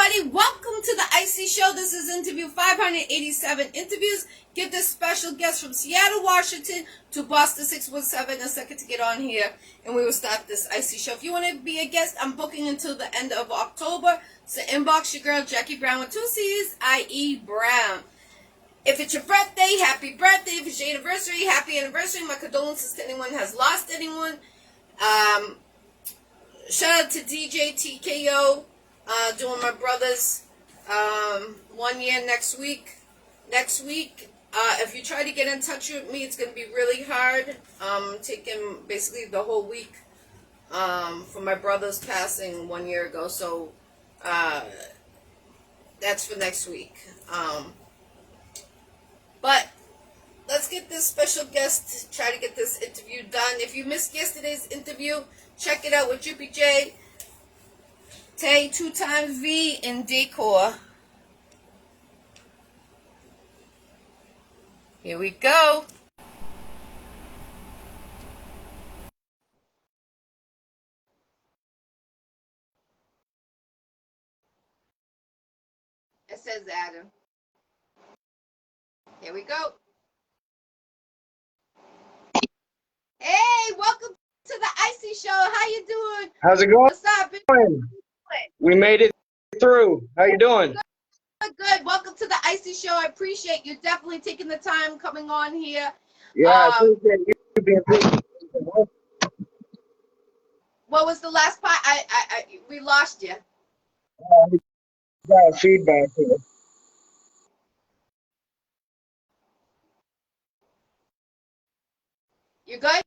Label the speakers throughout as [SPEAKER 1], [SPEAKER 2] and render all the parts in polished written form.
[SPEAKER 1] everybody. Welcome to the Iccy Show. This is interview 587 interviews. Give this special guest from Seattle, Washington to Boston 617 a second to get on here, and we will start this Iccy Show. If you want to be a guest, I'm booking until the end of October. So inbox your girl, Jackie Brown with 2 C's, I.E. Brown. If it's your birthday, happy birthday. If it's your anniversary, happy anniversary. My condolences to anyone who has lost anyone. Shout out to DJ TKO, doing my brother's 1 year next week. If you try to get in touch with me, it's going to be really hard. Taking basically the whole week for my brother's passing 1 year ago. So that's for next week. But let's get this special guest, try to get this interview done. If you missed yesterday's interview, check it out with Drippy J, Tay 2xV in Decor. Here we go. It says Adam. Here we go. Hey, welcome to the Iccy Show. How you doing?
[SPEAKER 2] How's it going?
[SPEAKER 1] What's up?
[SPEAKER 2] We made it through. How you doing?
[SPEAKER 1] Good. Welcome to the Iccy Show. I appreciate you definitely taking the time coming on here.
[SPEAKER 2] Yeah, I appreciate you being patient.
[SPEAKER 1] What was the last part? We lost you.
[SPEAKER 2] We got feedback here.
[SPEAKER 1] You good?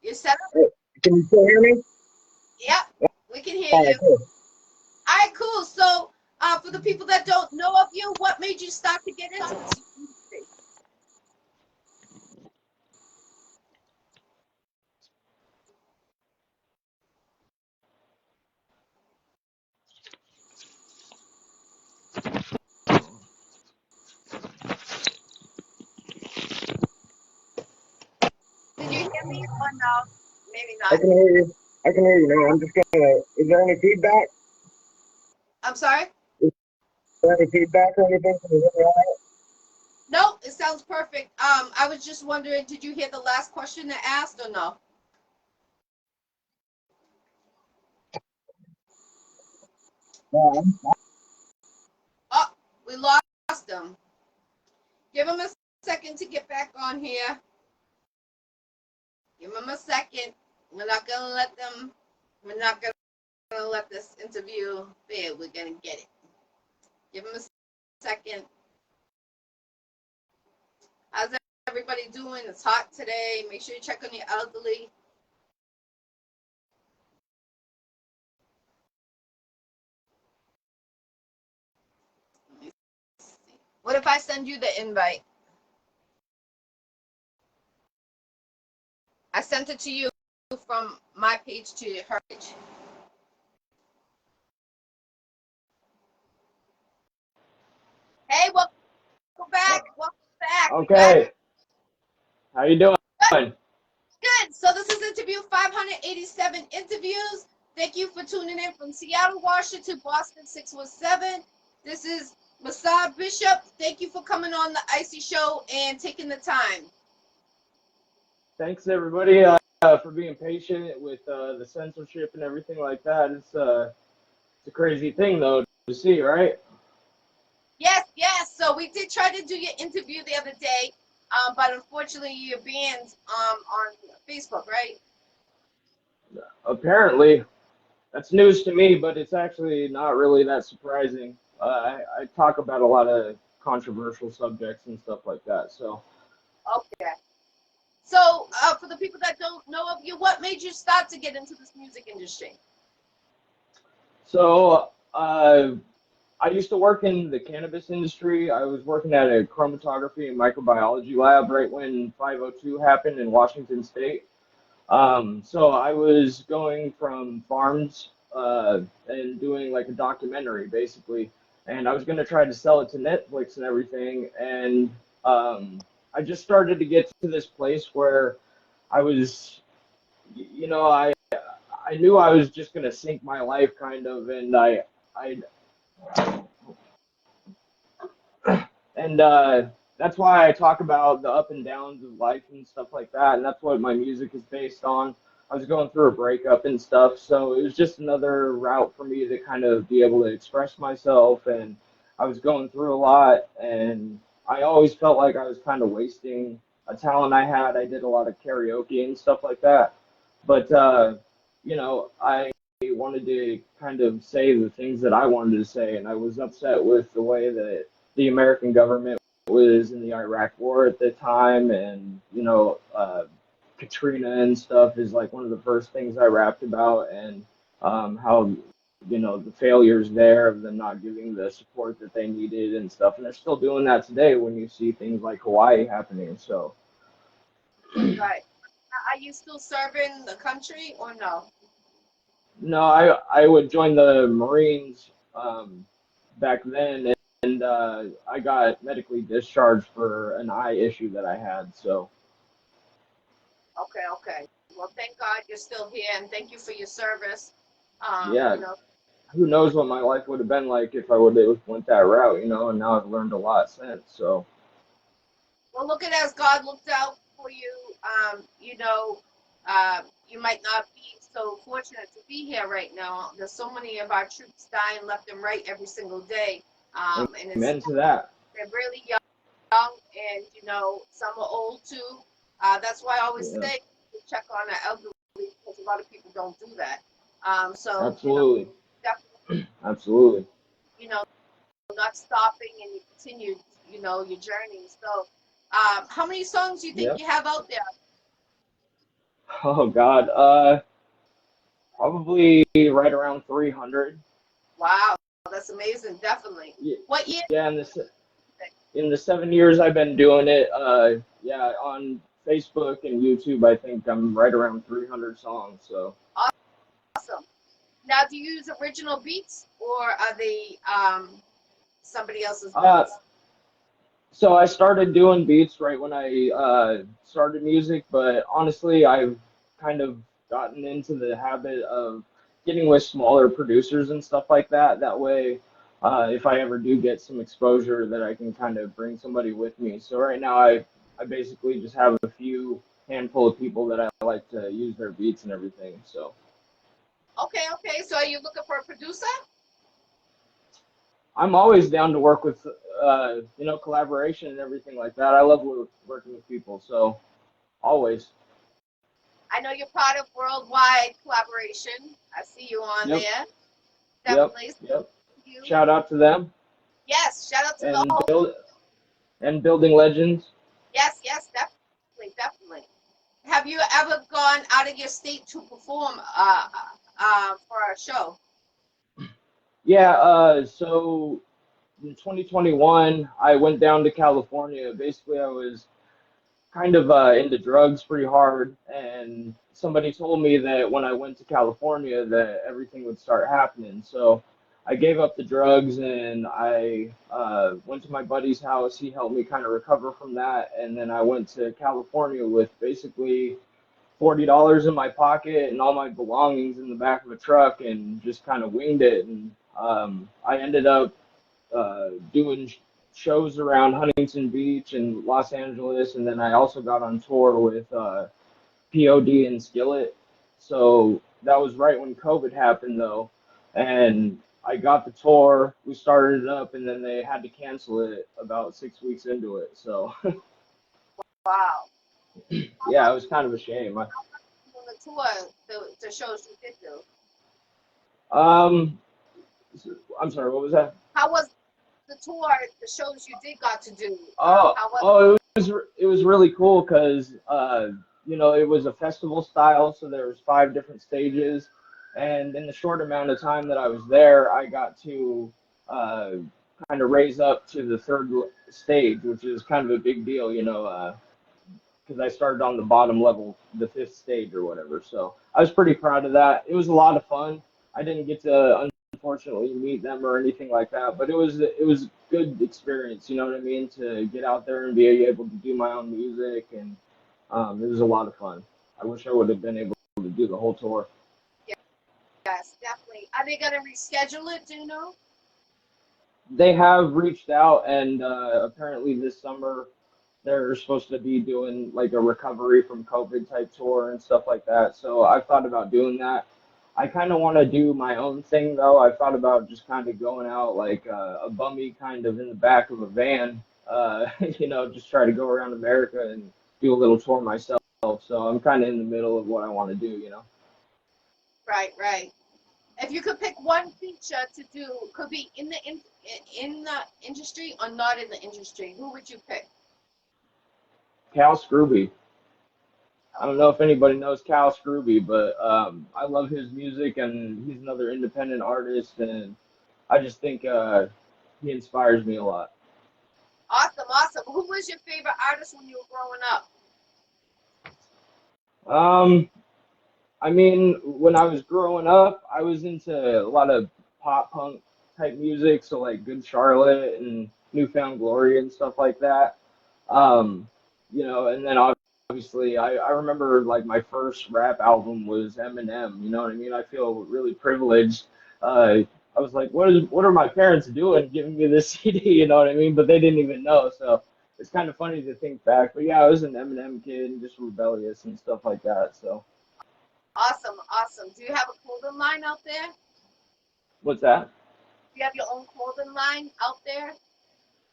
[SPEAKER 1] You set up?
[SPEAKER 2] Can you still hear me?
[SPEAKER 1] Yep, we can hear
[SPEAKER 2] All
[SPEAKER 1] you.
[SPEAKER 2] right, cool.
[SPEAKER 1] All right, cool. So, for the people that don't know of you, what made you start to get into this? Did you hear me or no? Maybe
[SPEAKER 2] I
[SPEAKER 1] not.
[SPEAKER 2] can hear you. I can hear you now. I'm just gonna. Is there any feedback?
[SPEAKER 1] I'm sorry?
[SPEAKER 2] Is there any feedback or anything? Can you hear me all right?
[SPEAKER 1] No, it sounds perfect. I was just wondering, did you hear the last question that asked or no?
[SPEAKER 2] No,
[SPEAKER 1] Oh, we lost them. Give them a second to get back on here. Give them a second. We're not gonna let this interview fail. We're gonna get it. Give them a second. How's everybody doing? It's hot today. Make sure you check on your elderly. What if I send you the invite? I sent it to you from my page to her page. Hey, welcome back. Welcome back.
[SPEAKER 2] okay. How you doing?
[SPEAKER 1] Good. So this is interview 587 interviews. Thank you for tuning in from Seattle, Washington, Boston 617. This is Mesiah Bishop. Thank you for coming on the Iccy Show and taking the time.
[SPEAKER 2] Thanks everybody for being patient with the censorship and everything like that. It's a crazy thing though to see, right?
[SPEAKER 1] Yes. So we did try to do your interview the other day, but unfortunately you're banned on Facebook, right?
[SPEAKER 2] Apparently. That's news to me, but it's actually not really that surprising. I talk about a lot of controversial subjects and stuff like that. So,
[SPEAKER 1] Okay. So for the people that don't know of you, what made you start to get into this music industry?
[SPEAKER 2] I used to work in the cannabis industry. I was working at a chromatography and microbiology lab right when 502 happened in Washington State. So I was going from farms and doing like a documentary basically, and I was going to try to sell it to Netflix and everything. And I just started to get to this place where I was, you know, I I knew I was just gonna sink my life kind of, and I and that's why I talk about the up and downs of life and stuff like that, and that's what my music is based on. I was going through a breakup and stuff, so it was just another route for me to kind of be able to express myself, and I was going through a lot, and I always felt like I was kind of wasting a talent I had. I did a lot of karaoke and stuff like that, but I wanted to kind of say the things that I wanted to say, and I was upset with the way that the American government was in the Iraq War at the time, and Katrina and stuff is like one of the first things I rapped about, and how the failures there of them not giving the support that they needed and stuff, and they're still doing that today when you see things like Hawaii happening. So
[SPEAKER 1] Right. Are you still serving the country or no?
[SPEAKER 2] no, I would join the Marines back then, and I got medically discharged for an eye issue that I had. So
[SPEAKER 1] Okay, okay. Well, thank God you're still here, and thank you for your service.
[SPEAKER 2] yeah,
[SPEAKER 1] You know,
[SPEAKER 2] who knows what my life would have been like if I would have went that route, and now I've learned a lot since. So
[SPEAKER 1] well, look at as God looked out for you. You might not be so fortunate to be here right now. There's so many of our troops dying left and right every single day, and
[SPEAKER 2] amen to that.
[SPEAKER 1] they're really young, and some are old too. That's why I always
[SPEAKER 2] Yeah,
[SPEAKER 1] say to check on the elderly because a lot of people don't do that. So
[SPEAKER 2] absolutely,
[SPEAKER 1] definitely,
[SPEAKER 2] absolutely.
[SPEAKER 1] you know, not stopping and you continue, your journey. So, how many songs do you think
[SPEAKER 2] Yep.
[SPEAKER 1] you have out there?
[SPEAKER 2] Oh God, probably right around 300.
[SPEAKER 1] Wow, that's amazing. Definitely.
[SPEAKER 2] Yeah,
[SPEAKER 1] What year?
[SPEAKER 2] yeah, in the 7 years I've been doing it, yeah, on Facebook and YouTube, I think I'm right around 300 songs. So,
[SPEAKER 1] Awesome. Now, do you use original beats or are they somebody else's
[SPEAKER 2] uh,
[SPEAKER 1] beats?
[SPEAKER 2] so I started doing beats right when I started music, but honestly, I've kind of gotten into the habit of getting with smaller producers and stuff like that. That way, if I ever do get some exposure, that I can kind of bring somebody with me. So right now, I basically just have a few handful of people that I like to use their beats and everything. So
[SPEAKER 1] Okay, okay. So, are you looking for a producer?
[SPEAKER 2] I'm always down to work with collaboration and everything like that. I love working with people. So always.
[SPEAKER 1] I know you're part of Worldwide Collaboration. I see you on
[SPEAKER 2] Yep.
[SPEAKER 1] there.
[SPEAKER 2] Yep,
[SPEAKER 1] Definitely.
[SPEAKER 2] yep.
[SPEAKER 1] You.
[SPEAKER 2] Shout out to them
[SPEAKER 1] Yes. Shout out to the
[SPEAKER 2] and
[SPEAKER 1] whole.
[SPEAKER 2] building legends.
[SPEAKER 1] Yes, yes, definitely, definitely. Have you ever gone out of your state to perform for a show?
[SPEAKER 2] Yeah, so in 2021, I went down to California. Basically, I was kind of into drugs pretty hard, and somebody told me that when I went to California that everything would start happening. So I gave up the drugs and I went to my buddy's house. He helped me kind of recover from that, and then I went to California with basically $40 in my pocket and all my belongings in the back of a truck, and just kind of winged it. And I ended up doing shows around Huntington Beach and Los Angeles, and then I also got on tour with POD and Skillet. So that was right when COVID happened, though, and I got the tour. We started it up, and then they had to cancel it about 6 weeks into it. So
[SPEAKER 1] Wow. How
[SPEAKER 2] yeah,
[SPEAKER 1] was
[SPEAKER 2] it was kind of a shame.
[SPEAKER 1] on the tour, the shows you did do?
[SPEAKER 2] Um, I'm sorry, what was that?
[SPEAKER 1] How was the tour, the shows you did got to do?
[SPEAKER 2] Oh,
[SPEAKER 1] How was
[SPEAKER 2] it was really cool because it was a festival style, so there was 5 different stages, and in the short amount of time that I was there, I got to uh, kind of raise up to the third stage, which is kind of a big deal, because I started on the bottom level, the fifth stage or whatever. So I was pretty proud of that. It was a lot of fun. I didn't get to unfortunately meet them or anything like that, but it was good experience. You know what I mean? To get out there and be able to do my own music, and it was a lot of fun. I wish I would have been able to do the whole tour.
[SPEAKER 1] Yes, definitely. Are they gonna reschedule it? Do you know?
[SPEAKER 2] They have reached out, and apparently this summer they're supposed to be doing like a recovery from COVID type tour and stuff like that. So I've thought about doing that. I kind of want to do my own thing though. I thought about just kind of going out like a bummy kind of in the back of a van, just try to go around America and do a little tour myself. So I'm kind of in the middle of what I want to do.
[SPEAKER 1] Right, right. If you could pick one feature to do, could be in the industry or not in the industry, who would you pick?
[SPEAKER 2] Cal Scrooby. I don't know if anybody knows Cal Scrooby, but I love his music, and he's another independent artist, and I just think he inspires me a lot.
[SPEAKER 1] Awesome, awesome. Who was your favorite artist when you were growing up?
[SPEAKER 2] Um, I mean, when I was growing up, I was into a lot of pop punk type music, so like Good Charlotte and Newfound Glory and stuff like that. Um, and then obviously I remember like my first rap album was Eminem, you know what I mean? I feel really privileged. Uh, I was like, what are my parents doing giving me this CD, you know what I mean? But they didn't even know, so it's kind of funny to think back. But yeah, I was an Eminem kid and just rebellious and stuff like that. So
[SPEAKER 1] Awesome, awesome. Do you have a clothing line out there? Do
[SPEAKER 2] what's that?
[SPEAKER 1] you have your own clothing line out there?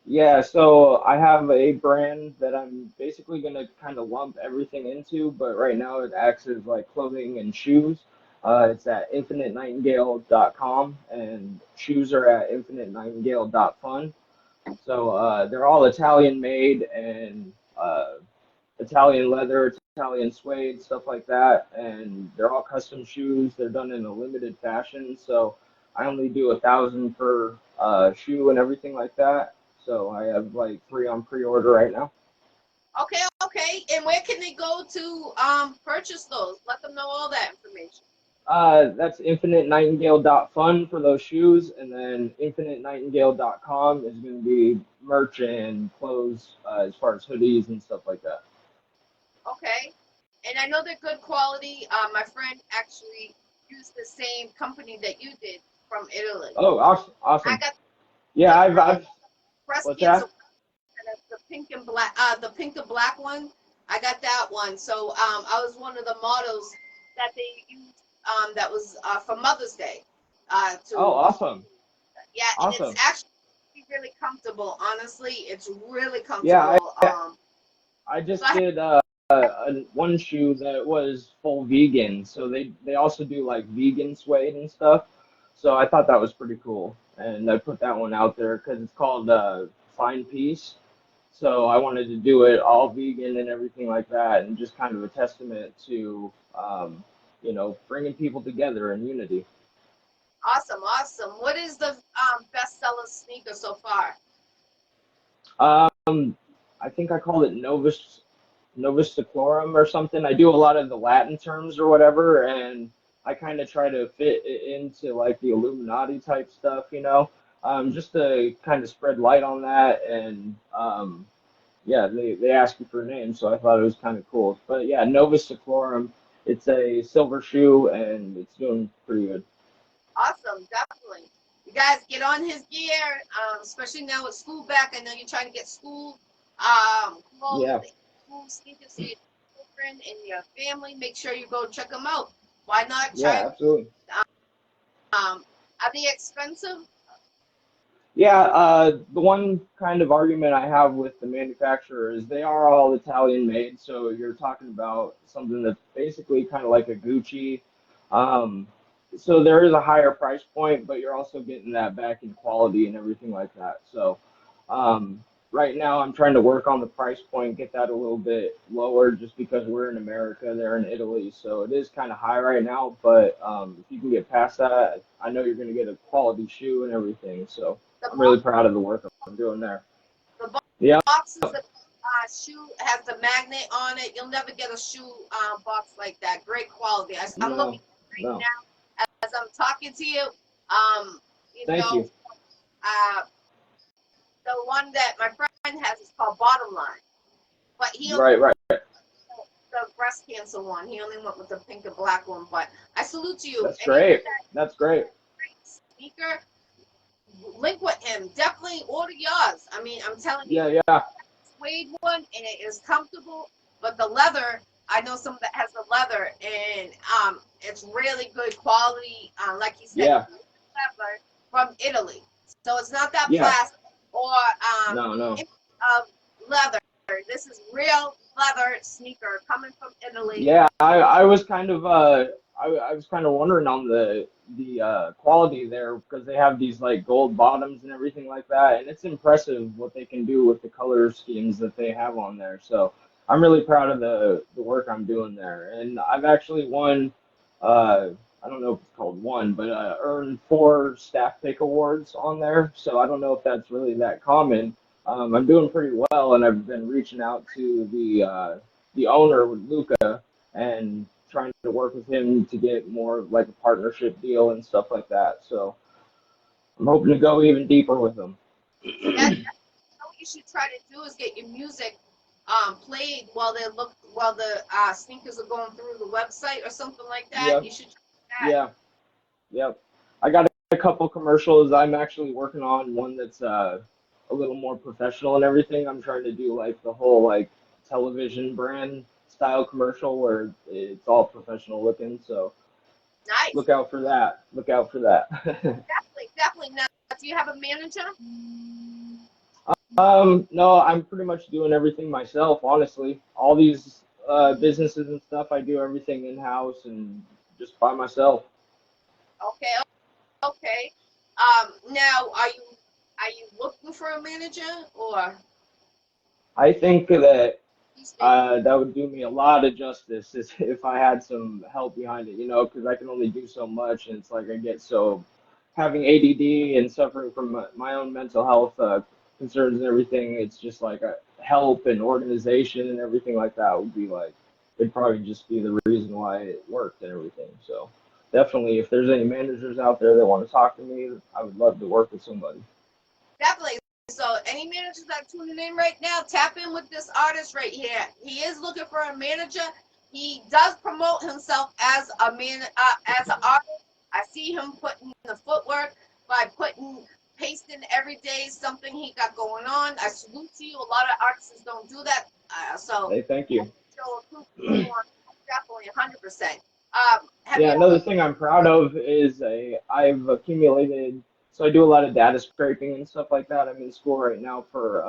[SPEAKER 2] Yeah, so I have a brand that I'm basically gonna kind of lump everything into, but right now it acts as like clothing and shoes. It's at infinitenightingale.com, and shoes are at infinitenightingale.fun. So they're all Italian made, and Italian leather, Italian suede, stuff like that. And they're all custom shoes. They're done in a limited fashion. So I only do 1,000 per shoe and everything like that. So I have like three on pre-order right now.
[SPEAKER 1] Okay, okay. And where can they go to purchase those? Let them know all that information.
[SPEAKER 2] That's infinitenightingale.fun for those shoes, and then infinitenightingale.com is going to be merch and clothes as far as hoodies and stuff like that.
[SPEAKER 1] Okay. And I know they're good quality. My friend actually used the same company that you did from Italy.
[SPEAKER 2] Oh, awesome,
[SPEAKER 1] I
[SPEAKER 2] awesome.
[SPEAKER 1] got
[SPEAKER 2] Yeah,
[SPEAKER 1] the
[SPEAKER 2] I've
[SPEAKER 1] breast
[SPEAKER 2] what's
[SPEAKER 1] cancer,
[SPEAKER 2] that?
[SPEAKER 1] the pink and black, the pink and black one. I got that one. So I was one of the models that they used. That was for Mother's Day.
[SPEAKER 2] Oh,
[SPEAKER 1] To
[SPEAKER 2] awesome,
[SPEAKER 1] Yeah, and it's
[SPEAKER 2] awesome.
[SPEAKER 1] actually really comfortable. Honestly, it's really
[SPEAKER 2] Yeah,
[SPEAKER 1] comfortable.
[SPEAKER 2] I
[SPEAKER 1] So
[SPEAKER 2] just did one shoe that was full vegan, so they also do like vegan suede and stuff. So I thought that was pretty cool, and I put that one out there because it's called Fine Piece. So I wanted to do it all vegan and everything like that, and just kind of a testament to bringing people together in unity.
[SPEAKER 1] awesome, awesome. What is the bestseller sneaker so far?
[SPEAKER 2] Um, I think I called it Novus Seclorum or something. I do a lot of the Latin terms or whatever, and I kind of try to fit it into like the Illuminati type stuff, just to kind of spread light on that. And yeah, they asked me for a name, so I thought it was kind of cool. But yeah, Novus Seclorum. It's a silver shoe, and it's doing pretty good.
[SPEAKER 1] Awesome, definitely. You guys get on his gear, especially now with school back. I know you're trying to get school clothes,
[SPEAKER 2] Yeah,
[SPEAKER 1] school sneakers for your children and your family. Make sure you go check them out. Why not try?
[SPEAKER 2] yeah, absolutely.
[SPEAKER 1] Are they expensive?
[SPEAKER 2] Yeah, the one kind of argument I have with the manufacturer is they are all Italian made, so you're talking about something that's basically kind of like a Gucci. Um, so there is a higher price point, but you're also getting that back in quality and everything like that. So um, right now I'm trying to work on the price point, get that a little bit lower just because we're in America, they're in Italy, so it is kind of high right now, but if you can get past that, I know you're going to get a quality shoe and everything. So
[SPEAKER 1] The
[SPEAKER 2] I'm really proud of the work I'm doing there.
[SPEAKER 1] The
[SPEAKER 2] Yeah,
[SPEAKER 1] boxes of shoe has the magnet on it. You'll never get a shoe box like that. Great quality. I'm looking
[SPEAKER 2] no,
[SPEAKER 1] right
[SPEAKER 2] no.
[SPEAKER 1] now as I'm talking to you. You
[SPEAKER 2] Thank
[SPEAKER 1] know,
[SPEAKER 2] you.
[SPEAKER 1] uh, the one that my friend has is called Bottom Line, but he only
[SPEAKER 2] Right, right.
[SPEAKER 1] the breast cancer one. He only went with the pink and black one. But I saw salute to you.
[SPEAKER 2] That's great. That's great.
[SPEAKER 1] Sneaker, link with him. Definitely order yours. I mean, I'm telling you.
[SPEAKER 2] Yeah, yeah.
[SPEAKER 1] Suede one, and it is comfortable, but the leather, I know some that has the leather, and it's really good quality. Like you said,
[SPEAKER 2] Yeah.
[SPEAKER 1] leather from Italy, so it's not that
[SPEAKER 2] Yeah.
[SPEAKER 1] plastic or
[SPEAKER 2] No.
[SPEAKER 1] of leather. This is real leather sneaker coming from Italy.
[SPEAKER 2] Yeah, I was kind of I was kind of wondering on the quality there because they have these like gold bottoms and everything like that, and it's impressive what they can do with the color schemes that they have on there. So I'm really proud of the work I'm doing there, and I've actually won I don't know if it's called one, but earned 4 staff pick awards on there. So I don't know if that's really that common. I'm doing pretty well, and I've been reaching out to the owner, Luca, and trying to work with him to get more of like a partnership deal and stuff like that. So I'm hoping to go even deeper with him.
[SPEAKER 1] That's what you should try to do is get your music played while the sneakers are going through the website or something like that.
[SPEAKER 2] Yep,
[SPEAKER 1] You should try that.
[SPEAKER 2] yeah, yep. I got a couple commercials. I'm actually working on one that's a little more professional and everything. I'm trying to do like the whole like television brand style commercial where it's all professional looking. So
[SPEAKER 1] Nice.
[SPEAKER 2] look out for that. Look out for that.
[SPEAKER 1] Definitely. Now, do you have a manager?
[SPEAKER 2] No, I'm pretty much doing everything myself, honestly. All these businesses and stuff, I do everything in house and just by myself.
[SPEAKER 1] Okay, okay. Now, are you looking for a manager or
[SPEAKER 2] I think that
[SPEAKER 1] you stay?
[SPEAKER 2] that would do me a lot of justice if I had some help behind it, because I can only do so much, and it's like I get so having ADD and suffering from my own mental health concerns and everything. It's just like help and organization and everything like that would be like it'd probably just be the reason why it worked and everything. So definitely, if there's any managers out there that want to talk to me, I would love to work with somebody.
[SPEAKER 1] Definitely. So, any managers that are tuning in right now, tap in with this artist right here. He is looking for a manager. He does promote himself as a man, as an artist. I see him putting the footwork by pasting every day something he got going on. I salute to you. A lot of artists don't do that. So,
[SPEAKER 2] Hey, thank you.
[SPEAKER 1] show appreciation on definitely 100%. Have
[SPEAKER 2] Yeah,
[SPEAKER 1] you
[SPEAKER 2] another
[SPEAKER 1] ever?
[SPEAKER 2] thing I'm proud of is I've accumulated. So I do a lot of data scraping and stuff like that. I'm in school right now for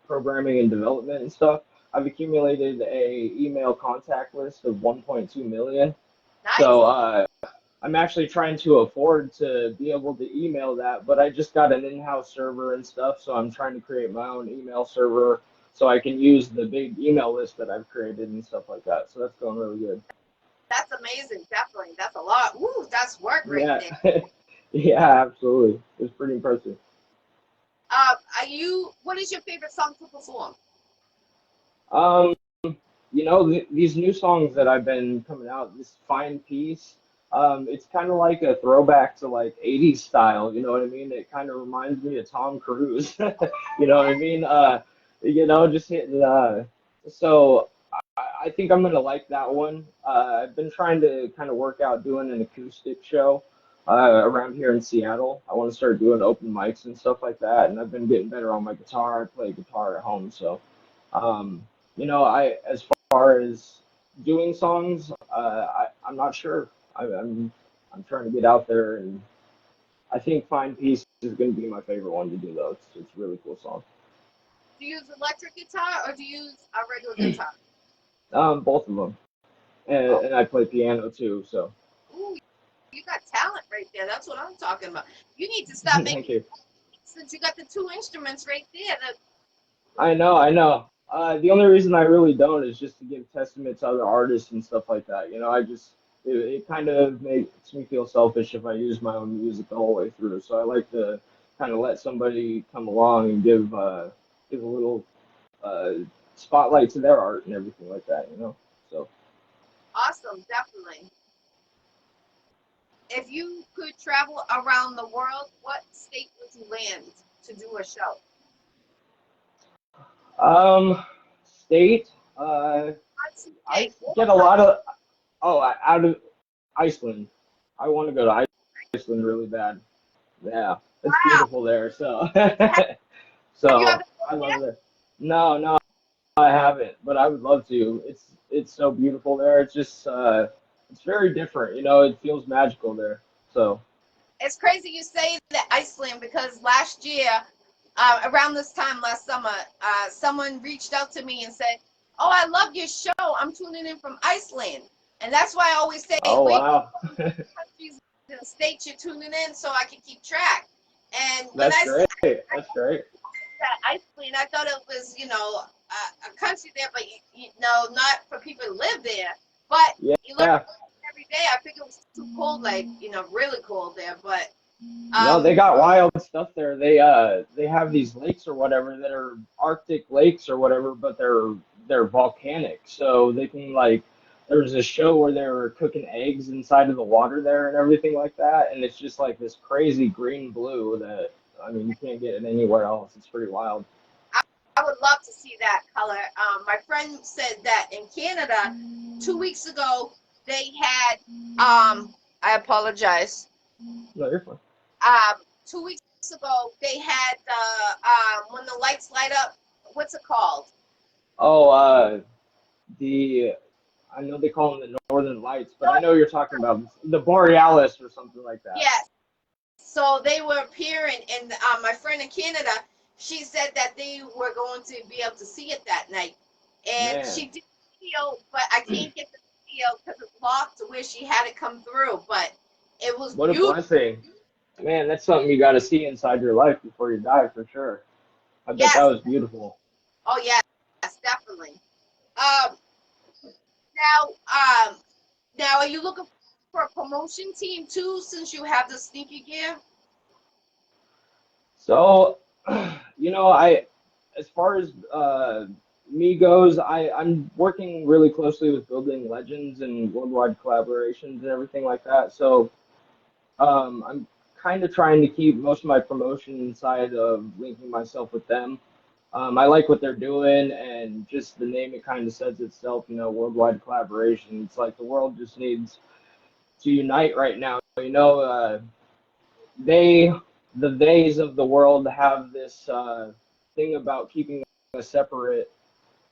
[SPEAKER 2] programming and development and stuff. I've accumulated a email contact list of 1.2 million.
[SPEAKER 1] Nice.
[SPEAKER 2] So I'm actually trying to afford to be able to email that, but I just got an in-house server and stuff. So I'm trying to create my own email server so I can use the big email list that I've created and stuff like that. So that's going really good.
[SPEAKER 1] That's amazing. Definitely. That's a lot. Woo, that's work right
[SPEAKER 2] Yeah.
[SPEAKER 1] there.
[SPEAKER 2] Yeah, absolutely. It's pretty impressive.
[SPEAKER 1] What is your favorite song to perform?
[SPEAKER 2] Um, these new songs that I've been coming out, this Fine Piece, it's kind of like a throwback to like 80s style, you know what I mean? It kind of reminds me of Tom Cruise, you know what I mean? Just hitting, so I think I'm gonna like that one. I've been trying to kind of work out doing an acoustic show around here in Seattle. I want to start doing open mics and stuff like that, and I've been getting better on my guitar. I play guitar at home, so um, I as far as doing songs, I'm not sure. I'm trying to get out there, and I think Fine Piece is going to be my favorite one to do though. It's a really cool song.
[SPEAKER 1] Do you use electric guitar or do you use a regular guitar?
[SPEAKER 2] Both of them,
[SPEAKER 1] Oh,
[SPEAKER 2] and I play piano too. So
[SPEAKER 1] ooh, you got talent right there. That's what I'm talking about. You need to stop
[SPEAKER 2] thank
[SPEAKER 1] making
[SPEAKER 2] you.
[SPEAKER 1] since you got the two instruments right there.
[SPEAKER 2] I know. The only reason I really don't is just to give testament to other artists and stuff like that. It kind of makes me feel selfish if I use my own music the whole way through. So I like to kind of let somebody come along and give a little uh, spotlight to their art and everything like that. So
[SPEAKER 1] Awesome, definitely. If you could travel around the world, what state would you land to do a show?
[SPEAKER 2] um, state. Uh,
[SPEAKER 1] Country,
[SPEAKER 2] I
[SPEAKER 1] or
[SPEAKER 2] get a lot
[SPEAKER 1] country.
[SPEAKER 2] of. Oh, out of Iceland. I want to go to Iceland really bad. Yeah, it's
[SPEAKER 1] Wow.
[SPEAKER 2] beautiful there. So,
[SPEAKER 1] Have you ever
[SPEAKER 2] so I
[SPEAKER 1] been
[SPEAKER 2] love
[SPEAKER 1] there?
[SPEAKER 2] it. No, no, I haven't, but I would love to. It's so beautiful there. It's just it's very different. You know, it feels magical there. So,
[SPEAKER 1] It's crazy you say that Iceland because last year, around this time last summer, someone reached out to me and said, "Oh, I love your show. I'm tuning in from Iceland." And that's why I always say,
[SPEAKER 2] oh
[SPEAKER 1] "Wait,
[SPEAKER 2] wow,
[SPEAKER 1] countries and states you're tuning in so I can keep track." And when
[SPEAKER 2] that's
[SPEAKER 1] I
[SPEAKER 2] great.
[SPEAKER 1] said
[SPEAKER 2] That's great.
[SPEAKER 1] Iceland, I thought it was, a country there, but not for people to live there. But you look
[SPEAKER 2] Yeah.
[SPEAKER 1] every day. I think it was too cold, like really cold there. But
[SPEAKER 2] No,
[SPEAKER 1] um,
[SPEAKER 2] they got wild stuff there. They have these lakes or whatever that are Arctic lakes or whatever, but they're volcanic. So they can like there was a show where they were cooking eggs inside of the water there and everything like that, and it's just like this crazy green blue that I mean you can't get it anywhere else. It's pretty wild.
[SPEAKER 1] I would love to see that color. My friend said that in Canada, 2 weeks ago they had. I apologize.
[SPEAKER 2] No, you're fine.
[SPEAKER 1] 2 weeks ago they had when the lights light up. What's it called?
[SPEAKER 2] Oh, the I know they call them the Northern Lights, but I know you're talking about the Borealis or something like that.
[SPEAKER 1] Yes. So they were appearing, and my friend in Canada, she said that they were going to be able to see it that night, and
[SPEAKER 2] Man,
[SPEAKER 1] she did video, but I can't get the video because it's locked to where she had it come through. But it was
[SPEAKER 2] what a
[SPEAKER 1] beautiful.
[SPEAKER 2] blessing. Man, that's something you got to see inside your life before you die for sure. I bet that
[SPEAKER 1] Yes.
[SPEAKER 2] was beautiful.
[SPEAKER 1] Oh yes, definitely. Um, now, now are you looking for a promotion team too? Since you have the sneaker gear.
[SPEAKER 2] So, as far as me goes, I'm working really closely with building legends and worldwide collaborations and everything like that. So, I'm kind of trying to keep most of my promotion inside of linking myself with them. I like what they're doing, and just the name it kind of says itself. You know, worldwide collaboration. It's like the world just needs to unite right now. They, the theys of the world, have this thing about keeping us separate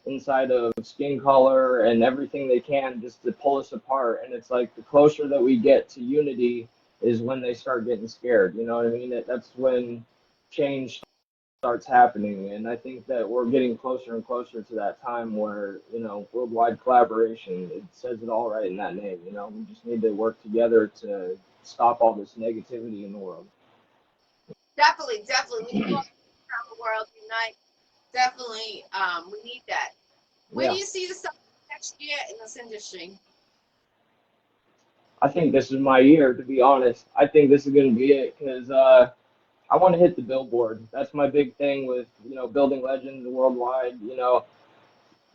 [SPEAKER 2] inside of skin color and everything they can just to pull us apart. And it's like the closer that we get to unity is when they start getting scared. You know what I mean? That's when change starts happening. And I think that we're getting closer and closer to that time where, worldwide collaboration, it says it all right in that name. We just need to work together to stop all this negativity in the world.
[SPEAKER 1] Definitely, definitely. We need more people around the world unite. Definitely, we need that. Where do
[SPEAKER 2] Yeah,
[SPEAKER 1] you see yourself next year in this industry?
[SPEAKER 2] I think this is my year, to be honest. I think this is going to be it because I want to hit the billboard. That's my big thing with, building legends worldwide.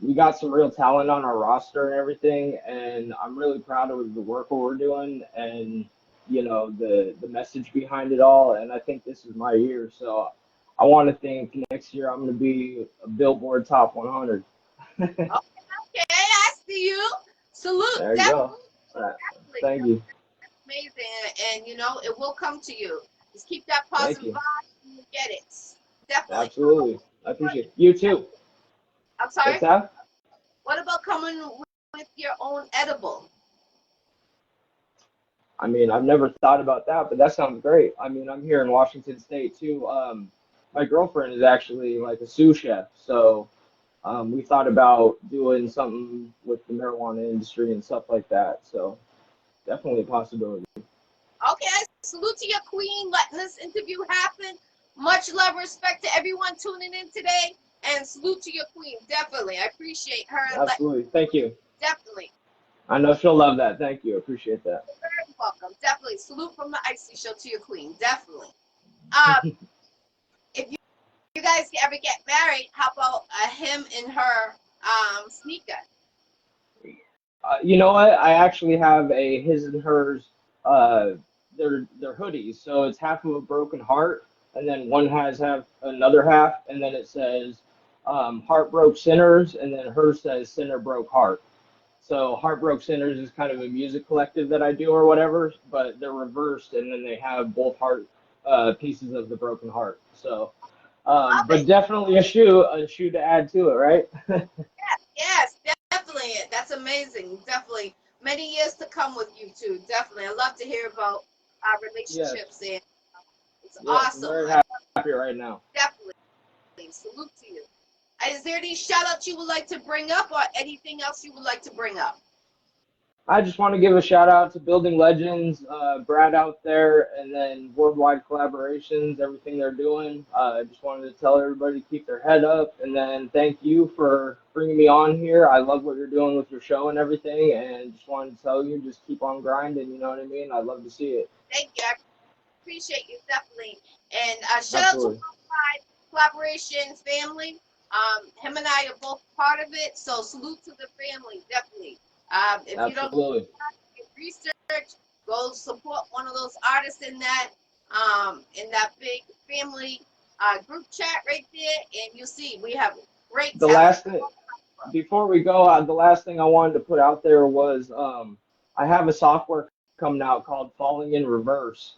[SPEAKER 2] We got some real talent on our roster and everything, and I'm really proud of the work that we're doing and, the message behind it all. And I think this is my year. So I want to think next year I'm going to be a Billboard Top 100.
[SPEAKER 1] Okay, I see you. Salute.
[SPEAKER 2] There you
[SPEAKER 1] Definitely,
[SPEAKER 2] go. All right.
[SPEAKER 1] definitely.
[SPEAKER 2] Thank you.
[SPEAKER 1] Amazing. And it will come to you. Just keep that
[SPEAKER 2] Thank
[SPEAKER 1] positive
[SPEAKER 2] you.
[SPEAKER 1] vibe and you get it. Definitely.
[SPEAKER 2] Absolutely. I appreciate it. You too.
[SPEAKER 1] I'm
[SPEAKER 2] What's
[SPEAKER 1] sorry?
[SPEAKER 2] that?
[SPEAKER 1] What about coming with your own edible?
[SPEAKER 2] I mean, I've never thought about that, but that sounds great. I mean, I'm here in Washington State too. My girlfriend is actually like a sous chef, so we thought about doing something with the marijuana industry and stuff like that. So definitely a possibility.
[SPEAKER 1] Okay, salute to your queen letting this interview happen. Much love, respect to everyone tuning in today, and salute to your queen. Definitely, I appreciate her.
[SPEAKER 2] Absolutely. Thank you.
[SPEAKER 1] Definitely,
[SPEAKER 2] I know she'll love that. Thank you. Appreciate that.
[SPEAKER 1] you're very welcome. Definitely, salute from the Iccy Show to your queen. Definitely. Um, if you guys ever get married, how about a him and her sneaker?
[SPEAKER 2] You know what? I actually have a his and hers. Uh, they're hoodies, so it's half of a broken heart, and then one has have another half, and then it says heart broke sinners, and then hers says sinner broke heart. So Heartbroke Sinners is kind of a music collective that I do or whatever, but they're reversed, and then they have both heart pieces of the broken heart. So,
[SPEAKER 1] Love
[SPEAKER 2] but
[SPEAKER 1] it.
[SPEAKER 2] definitely a shoe to add to it, right?
[SPEAKER 1] Yes, definitely. That's amazing. Definitely. Many years to come with you two. Definitely. I love to hear about
[SPEAKER 2] Yes,
[SPEAKER 1] relationships, and it's
[SPEAKER 2] yes, I'm
[SPEAKER 1] awesome.
[SPEAKER 2] very
[SPEAKER 1] I
[SPEAKER 2] happy right now.
[SPEAKER 1] definitely salute to you. Is there any shout outs you would like to bring up or anything else you would like to bring up?
[SPEAKER 2] I just want to give a shout out to Building Legends, Brad out there, and then Worldwide Collaborations, everything they're doing. I just wanted to tell everybody to keep their head up, and then thank you for bringing me on here. I love what you're doing with your show and everything, and just wanted to tell you, just keep on grinding, you know what I mean? I'd love to see it.
[SPEAKER 1] Thank you. I appreciate you definitely. And shout out to
[SPEAKER 2] Absolutely.
[SPEAKER 1] Worldwide Collaborations family. Him and I are both part of it, so salute to the family, definitely. If you don't
[SPEAKER 2] Absolutely.
[SPEAKER 1] do research, go support one of those artists in that big family group chat right there, and you'll see we have great
[SPEAKER 2] The
[SPEAKER 1] talent.
[SPEAKER 2] last thing, before we go, the last thing I wanted to put out there was I have a software coming out called Falling in Reverse.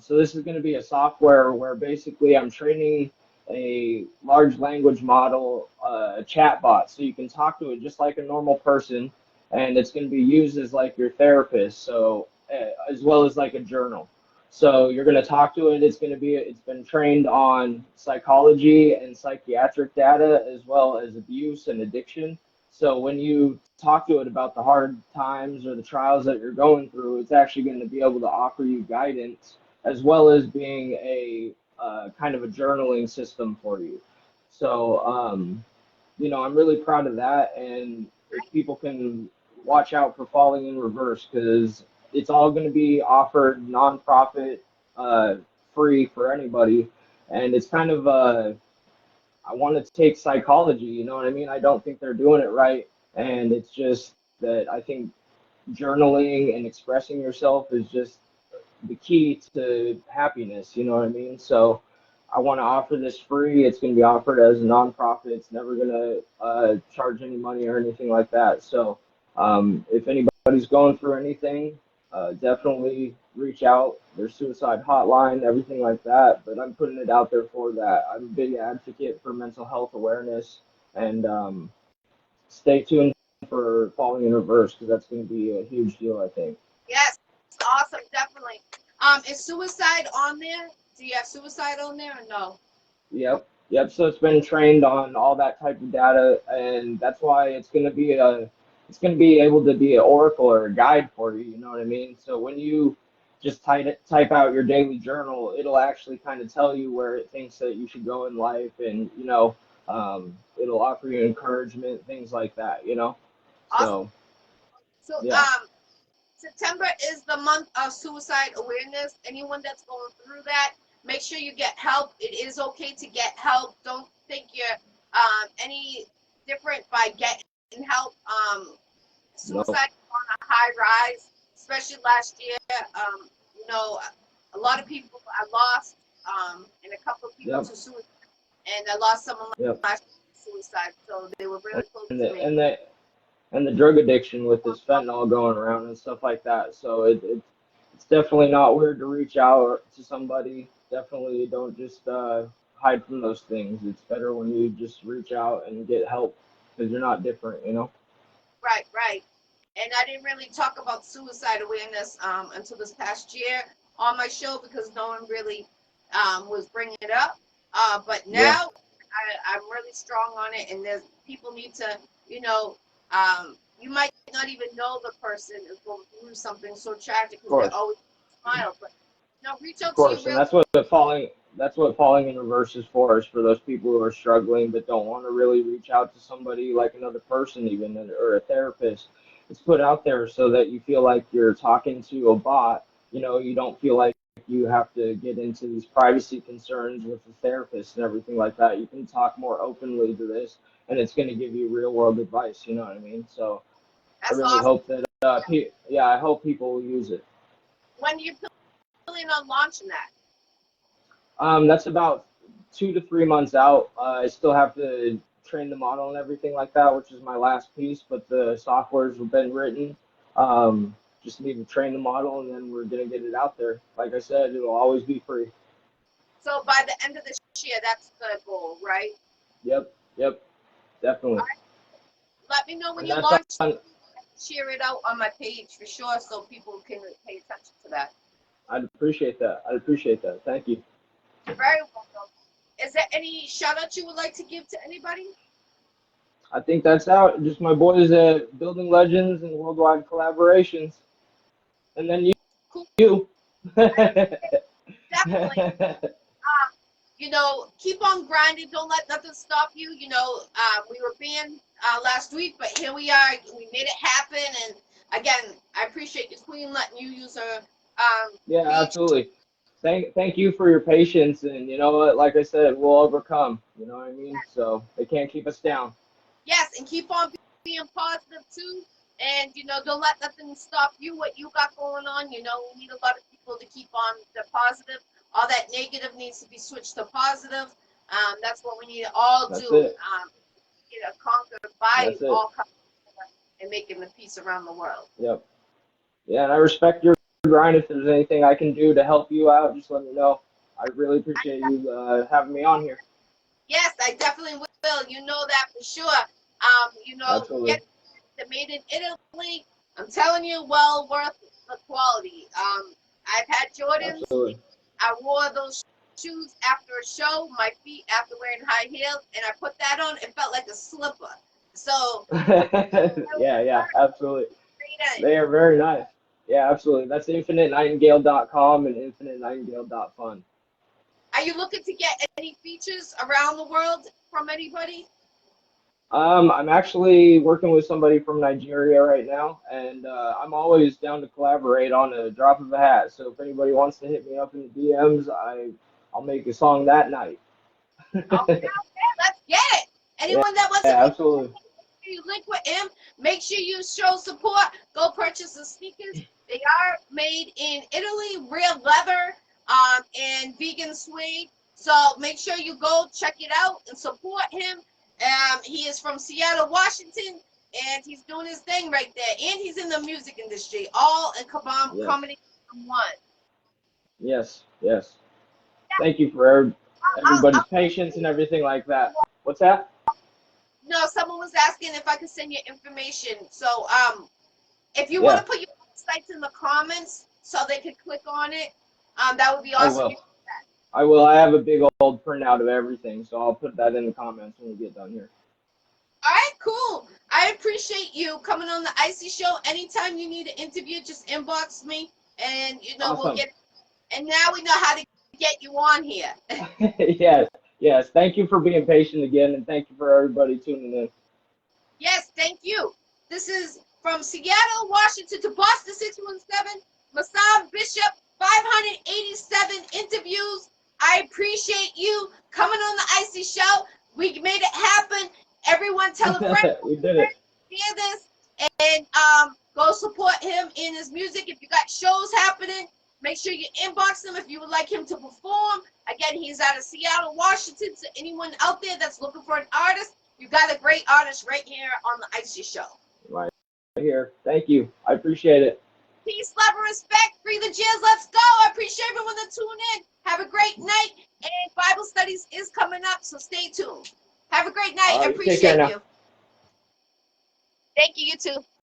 [SPEAKER 2] So this is going to be a software where basically I'm training a large language model, chatbot, so you can talk to it just like a normal person, and it's going to be used as like your therapist, so as well as like a journal. So you're going to talk to it. It's been trained on psychology and psychiatric data as well as abuse and addiction. So when you talk to it about the hard times or the trials that you're going through, it's actually going to be able to offer you guidance as well as being a kind of a journaling system for you. So, I'm really proud of that. And if people can watch out for Falling in Reverse, because it's all going to be offered nonprofit, uh, free for anybody. And it's kind of, I want to take psychology, you know what I mean? I don't think they're doing it right. And it's just that I think journaling and expressing yourself is just the key to happiness, you know what I mean? So I want to offer this free. It's going to be offered as a nonprofit. It's never going to charge any money or anything like that. So if anybody's going through anything, definitely reach out. There's suicide hotline, everything like that. But I'm putting it out there for that. I'm a big advocate for mental health awareness, and stay tuned for Falling in Reverse because that's going to be a huge deal, I think.
[SPEAKER 1] Yes, awesome, definitely. Is suicide on there? Do you have suicide on there or no?
[SPEAKER 2] Yep. Yep. So it's been trained on all that type of data, and that's why it's going to be able to be an oracle or a guide for you. You know what I mean? So when you just type out your daily journal, it'll actually kind of tell you where it thinks that you should go in life, and it'll offer you encouragement, things like that.
[SPEAKER 1] Awesome.
[SPEAKER 2] So
[SPEAKER 1] So,
[SPEAKER 2] yeah.
[SPEAKER 1] September is the month of suicide awareness. Anyone that's going through that, make sure you get help. It is okay to get help. Don't think you're any different by getting help.
[SPEAKER 2] No.
[SPEAKER 1] Suicide is on a high rise, especially last year. You know, a lot of people I lost, and a couple of people
[SPEAKER 2] Yep.
[SPEAKER 1] to suicide, and I lost someone
[SPEAKER 2] Yep.
[SPEAKER 1] last year to suicide. So they were really close
[SPEAKER 2] And
[SPEAKER 1] to
[SPEAKER 2] the
[SPEAKER 1] me.
[SPEAKER 2] and the and the drug addiction with this fentanyl going around and stuff like that. So it's definitely not weird to reach out to somebody. Definitely don't just hide from those things. It's better when you just reach out and get help because you're not different.
[SPEAKER 1] Right, right. And I didn't really talk about suicide awareness until this past year on my show because no one really was bringing it up. But
[SPEAKER 2] Yeah,
[SPEAKER 1] now I'm really strong on it, and there's people need to, you know, you might not even know the person is going through something so tragic
[SPEAKER 2] of
[SPEAKER 1] because they're
[SPEAKER 2] course,
[SPEAKER 1] always smile. But reach
[SPEAKER 2] of
[SPEAKER 1] out to your
[SPEAKER 2] course, and
[SPEAKER 1] real.
[SPEAKER 2] that's what falling in reverse is for. Is for those people who are struggling but don't want to really reach out to somebody like another person, even or a therapist. It's put out there so that you feel like you're talking to a bot. You don't feel like you have to get into these privacy concerns with the therapist and everything like that. You can talk more openly to this, and it's going to give you real world advice. You know what I mean? So I
[SPEAKER 1] That's
[SPEAKER 2] really
[SPEAKER 1] awesome.
[SPEAKER 2] hope that, yeah, I hope people will use it.
[SPEAKER 1] When you planning on launching that?
[SPEAKER 2] That's about 2 to 3 months out. I still have to train the model and everything like that, which is my last piece. But the software's been written. Just need to train the model, and then we're gonna get it out there. Like I said, it'll always be free.
[SPEAKER 1] So by the end of this year, that's the goal, right?
[SPEAKER 2] Yep, yep, definitely.
[SPEAKER 1] All right. Let me know when
[SPEAKER 2] And
[SPEAKER 1] you
[SPEAKER 2] that's
[SPEAKER 1] launch.
[SPEAKER 2] on,
[SPEAKER 1] Share it out on my page for sure, so people can pay attention to that.
[SPEAKER 2] I'd appreciate that. I'd appreciate that. Thank you.
[SPEAKER 1] You're very welcome. Is there any shout out you would like to give to anybody?
[SPEAKER 2] I think that's out. Just my boys at Building Legends and Worldwide Collaborations. And then
[SPEAKER 1] Cool.
[SPEAKER 2] you.
[SPEAKER 1] Definitely. You know, keep on grinding. Don't let nothing stop you. You know, we were banned last week, but here we are. We made it happen. And again, I appreciate the queen letting you use her.
[SPEAKER 2] Yeah,
[SPEAKER 1] Page.
[SPEAKER 2] absolutely. Thank you for your patience. And you know what? Like I said, we'll overcome. You know what I mean? So they can't keep us down.
[SPEAKER 1] Yes, and keep on being positive too. And you know, don't let nothing stop you. What you got going on. You know, we need a lot of people to keep on the positive. All that negative needs to be switched to positive. That's what we need to all
[SPEAKER 2] That's
[SPEAKER 1] do.
[SPEAKER 2] it.
[SPEAKER 1] Get a conquered by
[SPEAKER 2] That's it.
[SPEAKER 1] all and making the peace around the world.
[SPEAKER 2] Yep. Yeah, and I respect your grind. If there's anything I can do to help you out, just let me know. I really appreciate you having me on here.
[SPEAKER 1] Yes, I definitely will. You know that for sure. You know,
[SPEAKER 2] Absolutely.
[SPEAKER 1] get the made in Italy. I'm telling you, well worth the quality. I've had Jordans.
[SPEAKER 2] Absolutely.
[SPEAKER 1] I wore those shoes after a show, my feet after wearing high heels, and I put that on. It felt like a slipper. So
[SPEAKER 2] yeah, absolutely. They are very nice. Yeah, absolutely. That's infinitenightingale.com and infinitenightingale.fun.
[SPEAKER 1] Are you looking to get any features around the world from anybody?
[SPEAKER 2] I'm actually working with somebody from Nigeria right now, and I'm always down to collaborate on a drop of a hat. So if anybody wants to hit me up in the DMs, I'll make a song that night.
[SPEAKER 1] Okay, let's get it. Anyone that wants
[SPEAKER 2] Yeah,
[SPEAKER 1] to
[SPEAKER 2] absolutely.
[SPEAKER 1] you link with him, make sure you show support. Go purchase the sneakers. They are made in Italy, real leather, and vegan suede. So make sure you go check it out and support him. He is from Seattle, Washington, and he's doing his thing right there. And he's in the music industry, all in comedy in one.
[SPEAKER 2] Yes. Thank you for everybody's patience and everything like that. What's that?
[SPEAKER 1] No, someone was asking if I could send you information. So, if you want to put your websites in the comments so they could click on it, that would be awesome.
[SPEAKER 2] I will. I have a big old printout of everything, so I'll put that in the comments when we get done here.
[SPEAKER 1] All right, cool. I appreciate you coming on the Iccy Show. Anytime you need an interview, just inbox me, and you know
[SPEAKER 2] Awesome.
[SPEAKER 1] we'll get. And now we know how to get you on here.
[SPEAKER 2] Yes. Thank you for being patient again, and thank you for everybody tuning in.
[SPEAKER 1] Yes, thank you. This is from Seattle, Washington to Boston 617, Mesiah Bishop, 587 interviews. I appreciate you coming on the Iccy Show. We made it happen. Everyone tell a friend.
[SPEAKER 2] We did it.
[SPEAKER 1] Hear this and go support him in his music. If you got shows happening, make sure you inbox him if you would like him to perform. Again, he's out of Seattle, Washington. So anyone out there that's looking for an artist, you got a great artist right here on the Iccy Show.
[SPEAKER 2] Right here. Thank you. I appreciate it.
[SPEAKER 1] Peace, love, and respect. Free the jizz. Let's go. I appreciate everyone that tuned in. Have a great night. And Bible studies is coming up, so stay tuned. Have a great night. I appreciate you. Thank you. You too.